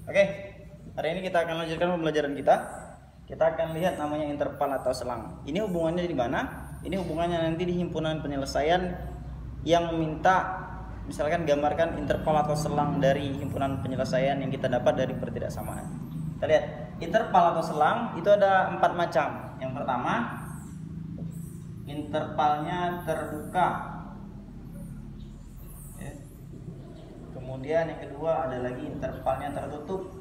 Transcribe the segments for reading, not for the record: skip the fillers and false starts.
Oke, hari ini kita akan lanjutkan pembelajaran kita. Kita akan lihat namanya interval atau selang. Ini hubungannya di mana? Ini hubungannya nanti di himpunan penyelesaian yang meminta, misalkan gambarkan interval atau selang dari himpunan penyelesaian yang kita dapat dari pertidaksamaan. Kita lihat, interval atau selang itu ada 4 macam. Yang pertama, intervalnya terbuka. Kemudian yang kedua ada lagi intervalnya tertutup.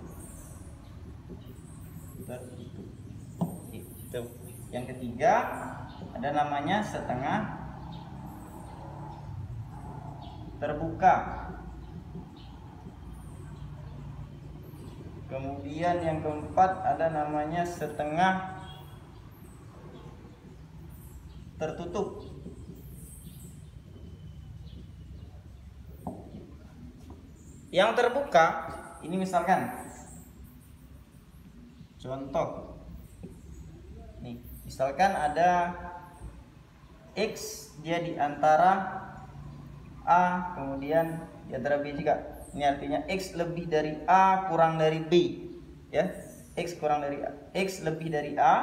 Itu. Yang ketiga ada namanya setengah terbuka. Kemudian yang keempat ada namanya setengah tertutup. Yang terbuka ini misalkan contoh nih, misalkan ada X dia di antara A kemudian di antara B juga. Ini artinya X lebih dari A kurang dari B, ya. X lebih dari A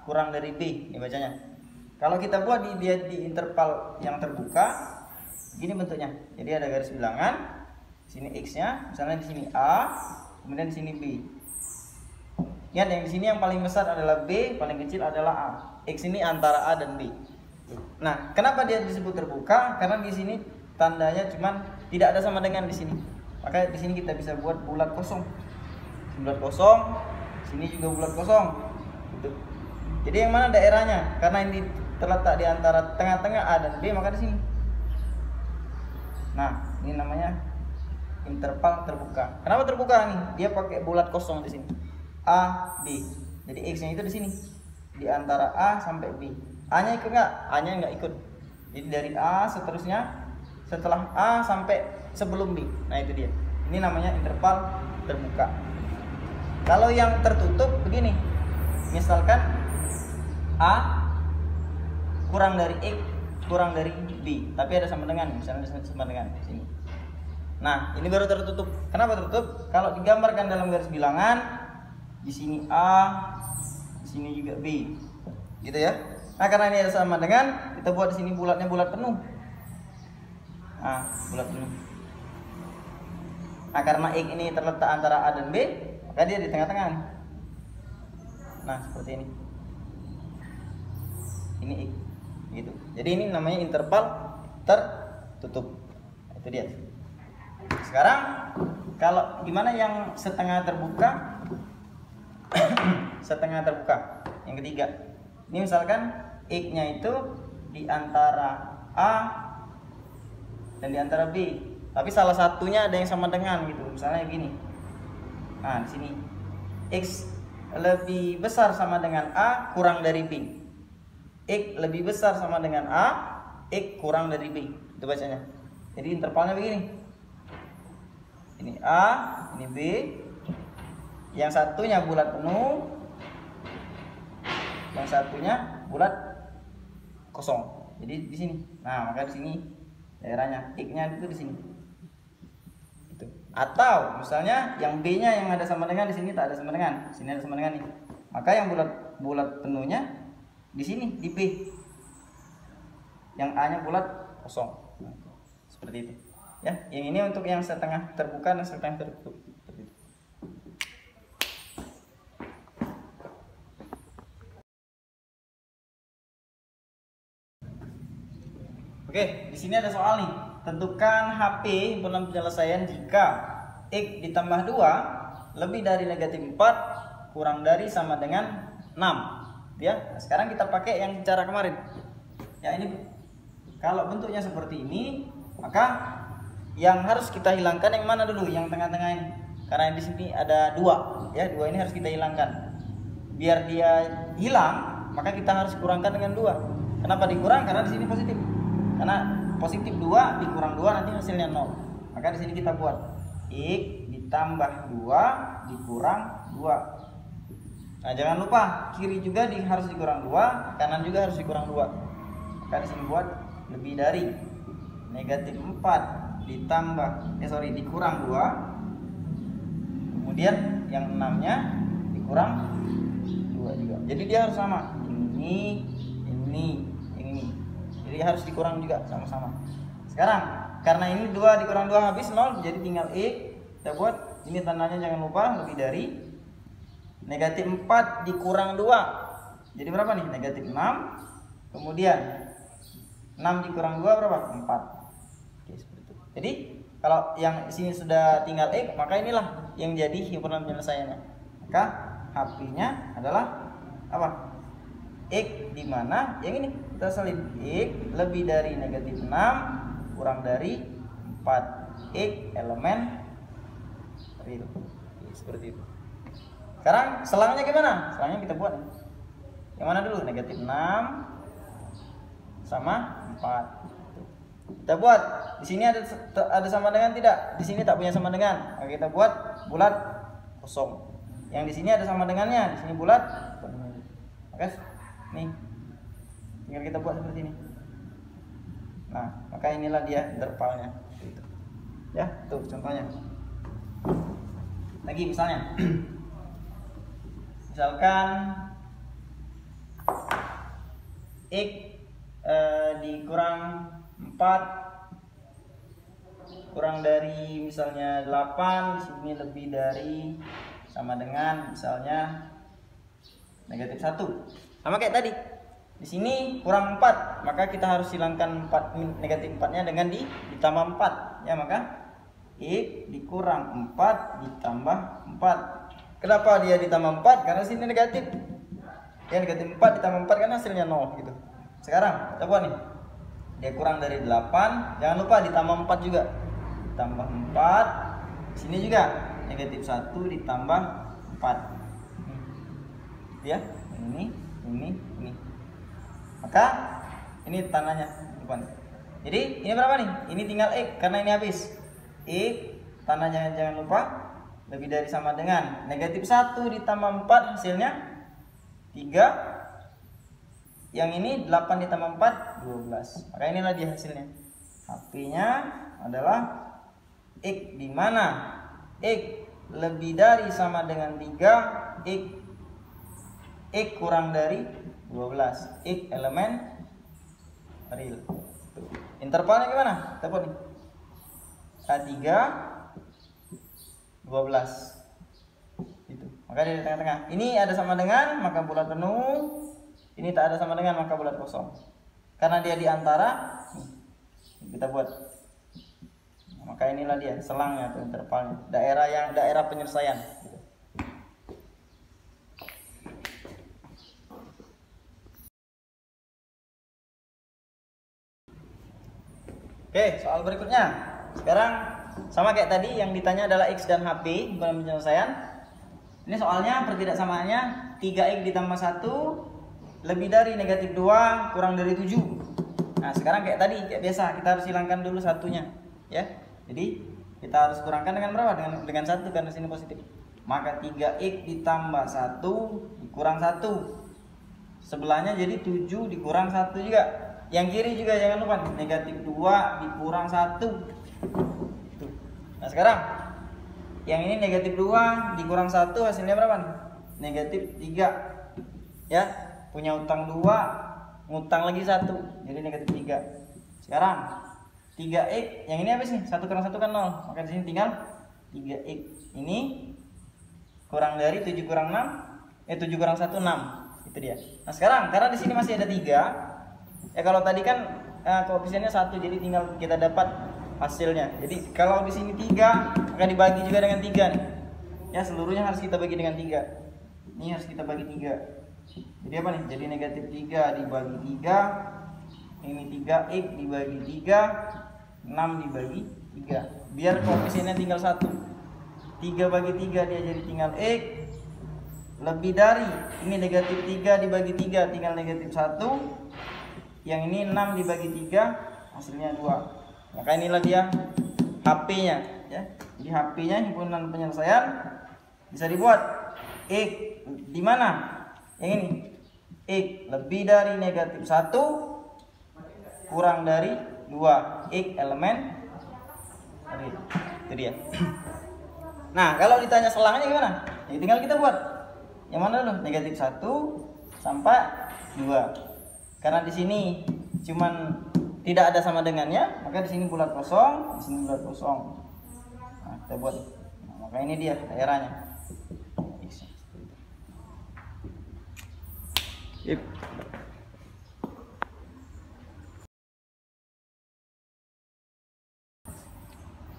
kurang dari B, ini bacanya. Kalau kita buat di interval yang terbuka, gini bentuknya. Jadi ada garis bilangan. Sini X-nya, misalnya di sini A, kemudian di sini B. Ingat yang di sini yang paling besar adalah B, paling kecil adalah A. X ini antara A dan B. Nah, kenapa dia disebut terbuka? Karena di sini tandanya cuman tidak ada sama dengan di sini. Maka di sini kita bisa buat bulat kosong. Bulat kosong, sini juga bulat kosong. Gitu. Jadi yang mana daerahnya? Karena ini terletak di antara tengah-tengah A dan B, maka di sini. Nah, ini namanya interval terbuka. Kenapa terbuka nih? Dia pakai bulat kosong di sini. A, B. Jadi X-nya itu di sini. Di antara A sampai B. A-nya ikut nggak? A-nya nggak ikut. Jadi dari A seterusnya setelah A sampai sebelum B. Nah, itu dia. Ini namanya interval terbuka. Kalau yang tertutup begini. Misalkan A kurang dari X kurang dari B, tapi ada sama dengan, misalnya sama dengan di sini. Nah, ini baru tertutup. Kenapa tertutup? Kalau digambarkan dalam garis bilangan, di sini A, di sini juga B, gitu ya. Nah, karena ini ada sama dengan, kita buat di sini bulatnya bulat penuh. Nah, bulat penuh. Nah, karena X ini terletak antara A dan B, maka dia di tengah-tengah. Nah, seperti ini. Ini X, gitu. Jadi ini namanya interval tertutup. Itu dia. Sekarang kalau gimana yang setengah terbuka? Setengah terbuka yang ketiga. Ini misalkan X-nya itu di antara A dan di antara B, tapi salah satunya ada yang sama dengan gitu. Misalnya gini. Nah, di sini X lebih besar sama dengan A kurang dari B. X lebih besar sama dengan A, X kurang dari B. Itu bacanya. Jadi intervalnya begini. Ini A, ini B. Yang satunya bulat penuh, yang satunya bulat kosong. Jadi di sini. Nah, maka di sini daerahnya X-nya itu di sini. Itu. Atau misalnya yang B-nya yang ada sama dengan di sini tak ada sama dengan, di sini ada sama dengan nih. Maka yang bulat penuhnya di sini di B. Yang A-nya bulat kosong. Nah, seperti itu. Ya, yang ini untuk yang setengah terbuka dan setengah tertutup. Oke, di sini ada soal nih. Tentukan HP himpunan penyelesaian jika X ditambah 2 lebih dari negatif 4 kurang dari sama dengan 6. Ya, nah, sekarang kita pakai yang cara kemarin. Ya, ini kalau bentuknya seperti ini, maka yang harus kita hilangkan yang mana dulu? Yang tengah-tengah ini. Karena di sini ada 2, ya, 2 ini harus kita hilangkan. Biar dia hilang, maka kita harus kurangkan dengan 2. Kenapa dikurang? Karena di sini positif. Karena positif 2 dikurang 2 nanti hasilnya 0. Maka di sini kita buat X ditambah 2 dikurang 2. Nah, jangan lupa kiri juga harus dikurang 2, kanan juga harus dikurang 2. Maka di sini buat lebih dari negatif 4 dikurang 2, kemudian yang 6-nya dikurang 2 juga. Jadi dia harus sama. Ini. Jadi harus dikurang juga sama-sama. Sekarang karena ini 2 dikurang 2 habis 0, jadi tinggal X. Kita buat ini tandanya jangan lupa lebih dari negatif 4 dikurang 2. Jadi berapa nih? Negatif 6. Kemudian 6 dikurang 2 berapa? 4. Oke, seperti itu. Jadi kalau yang sini sudah tinggal X, maka inilah yang jadi himpunan penyelesaiannya. Maka HP-nya adalah apa? X, di mana yang ini kita salin X lebih dari negatif 6 kurang dari 4. X elemen real. Seperti itu. Sekarang selangnya gimana? Selangnya kita buat. Yang mana dulu? Negatif 6 sama 4. Kita buat. Di sini ada sama dengan tidak? Di sini tak punya sama dengan. Maka kita buat bulat kosong. Yang di sini ada sama dengannya, di sini bulat. Oke. Nih. Tinggal kita buat seperti ini. Nah, maka inilah dia intervalnya. Gitu. Ya, tuh contohnya. Lagi misalnya. Misalkan X dikurang 4 kurang dari misalnya 8, di sini lebih dari sama dengan misalnya negatif 1. Sama kayak tadi. Di sini kurang 4, maka kita harus hilangkan 4 negatif 4-nya dengan ditambah 4. Ya, maka X dikurang 4 ditambah 4. Kenapa dia ditambah 4? Karena sini negatif. Ya, negatif 4 ditambah 4 kan hasilnya 0 gitu. Sekarang kita buat nih. Dia kurang dari 8, jangan lupa ditambah 4 juga. Ditambah 4. Sini juga negatif 1 ditambah 4. Ya, ini. Maka ini tandanya depan. Jadi ini berapa nih? Ini tinggal X karena ini habis. X tandanya jangan lupa lebih dari sama dengan negatif 1 ditambah 4 hasilnya 3. Yang ini 8 ditambah 4 12. Maka inilah dia hasilnya. HP-nya adalah X, di mana X lebih dari sama dengan 3, X kurang dari 12. X elemen real. Intervalnya gimana? Kita buat nih. A3 12. Itu. Maka di tengah-tengah. Ini ada sama dengan, maka bulat penuh. Ini tak ada sama dengan, maka bulat kosong. Karena dia di antara, kita buat. Maka inilah dia selangnya atau intervalnya. Daerah penyelesaian. Oke, soal berikutnya. Sekarang sama kayak tadi, yang ditanya adalah X dan HP dalam penyelesaian. Ini soalnya pertidaksamaannya 3X ditambah 1 lebih dari negatif 2 kurang dari 7. Nah, sekarang kayak tadi, kayak biasa, kita harus hilangkan dulu satunya, ya. Jadi kita harus kurangkan dengan berapa? Dengan 1, karena sini positif. Maka 3X ditambah 1 dikurang 1. Sebelahnya jadi 7 dikurang 1 juga. Yang kiri juga jangan lupa, negatif 2 dikurang 1. Tuh. Nah, sekarang yang ini negatif 2 dikurang 1 hasilnya berapa nih? Negatif 3. Ya, punya utang 2, ngutang lagi 1, jadi negatif 3. Sekarang 3X, yang ini apa sih? 1 kurang 1 kan 0. Maka di sini tinggal 3X. Ini kurang dari 7 kurang 6, 7 kurang 1 6. Itu dia. Nah, sekarang karena di sini masih ada 3, ya kalau tadi kan koefisiennya 1, jadi tinggal kita dapat hasilnya. Jadi kalau di sini 3, maka dibagi juga dengan 3 nih. Ya, seluruhnya harus kita bagi dengan 3. Ini harus kita bagi 3. Jadi apa nih? Jadi negatif 3 dibagi 3. Ini 3X dibagi 3, 6 dibagi 3. Biar koefisiennya tinggal 1. 3 bagi 3 dia jadi tinggal X. Lebih dari, ini negatif 3 dibagi 3 tinggal negatif 1. Yang ini 6 dibagi 3 hasilnya 2. Maka inilah dia HP-nya, ya. Jadi HP-nya himpunan penyelesaian bisa dibuat X di mana? Yang ini. X lebih dari negatif 1 kurang dari 2. X elemen real. Itu dia. Nah, kalau ditanya selangnya gimana? Jadi tinggal kita buat yang mana dulu? Negatif 1 sampai 2. Karena di sini cuman tidak ada sama dengannya, maka di sini bulat kosong, di sini bulat kosong. Nah, kita buat. Nah, maka ini dia daerahnya. Yep.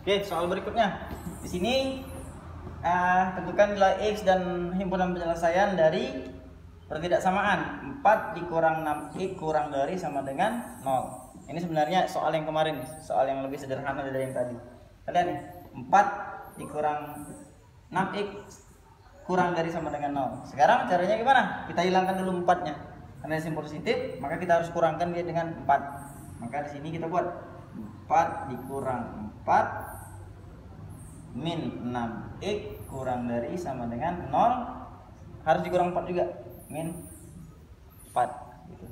Oke, soal berikutnya. Di sini tentukan nilai X dan himpunan penyelesaian dari pertidaksamaan 4 dikurang 6X kurang dari sama dengan 0. Ini sebenarnya soal yang kemarin, soal yang lebih sederhana dari yang tadi. Kalian nih, 4 dikurang 6X kurang dari sama dengan 0. Sekarang caranya gimana? Kita hilangkan dulu 4-nya. Karena simbol positif, maka kita harus kurangkan dia dengan 4. Maka di sini kita buat 4 dikurang 4 min 6x kurang dari sama dengan 0, harus dikurang 4 juga, min 4 gitu.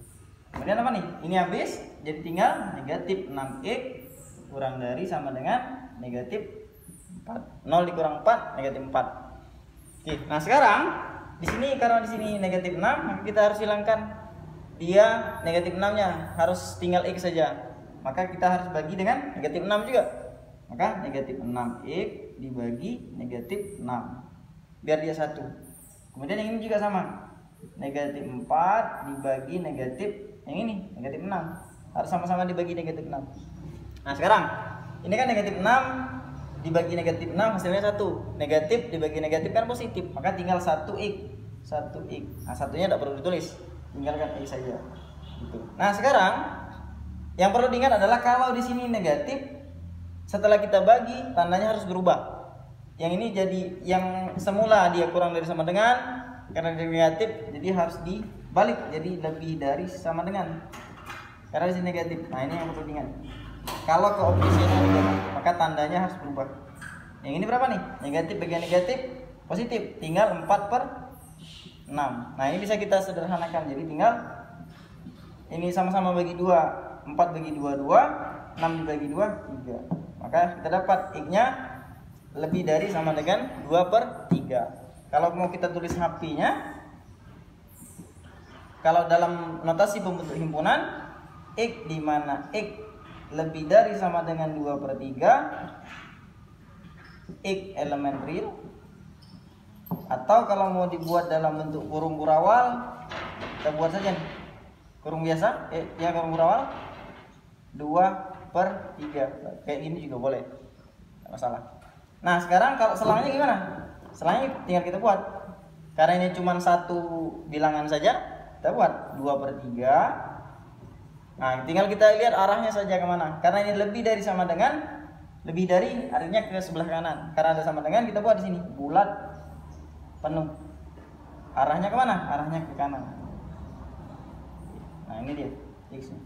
Kemudian apa nih? Ini habis, jadi tinggal negatif 6x kurang dari sama dengan negatif 4. 0 dikurang 4 negatif 4. Oke, nah sekarang di sini karena di sini negatif 6, maka kita harus hilangkan dia negatif 6-nya, harus tinggal x saja. Maka kita harus bagi dengan negatif 6 juga. Maka negatif 6x dibagi negatif 6 biar dia 1. Kemudian yang ini juga sama, negatif 4 dibagi negatif yang ini negatif 6, harus sama-sama dibagi negatif 6. Nah sekarang ini kan negatif 6 dibagi negatif 6 hasilnya 1. Negatif dibagi negatif kan positif, maka tinggal 1x. Nah satunya tidak perlu ditulis, tinggalkan x saja gitu. Nah sekarang yang perlu diingat adalah kalau di sini negatif, setelah kita bagi tandanya harus berubah. Yang ini jadi yang semula dia kurang dari sama dengan, karena dia negatif jadi harus dibalik jadi lebih dari sama dengan, karena di sini negatif. Nah ini yang perlu diingat. Kalau koefisiennya negatif, maka tandanya harus berubah. Yang ini berapa nih? Negatif bagian negatif positif, tinggal 4/6. Nah ini bisa kita sederhanakan, jadi tinggal ini sama-sama bagi 2, 4 bagi 2 2, 6 dibagi 2 3. Maka kita dapat X-nya lebih dari sama dengan 2/3. Kalau mau kita tulis HP-nya, kalau dalam notasi pembentuk himpunan, X di mana X lebih dari sama dengan 2/3, X elemen real. Atau kalau mau dibuat dalam bentuk kurung kurawal, kita buat saja nih. Kurung biasa, ya kurung kurawal 2/3, kayak gini juga boleh, tidak masalah. Nah sekarang kalau selangnya gimana? Selangnya tinggal kita buat, karena ini cuma satu bilangan saja, kita buat 2/3. Nah tinggal kita lihat arahnya saja kemana, karena ini lebih dari sama dengan, lebih dari artinya ke sebelah kanan, karena ada sama dengan kita buat di sini bulat penuh. Arahnya kemana? Arahnya ke kanan. Nah ini dia X-nya.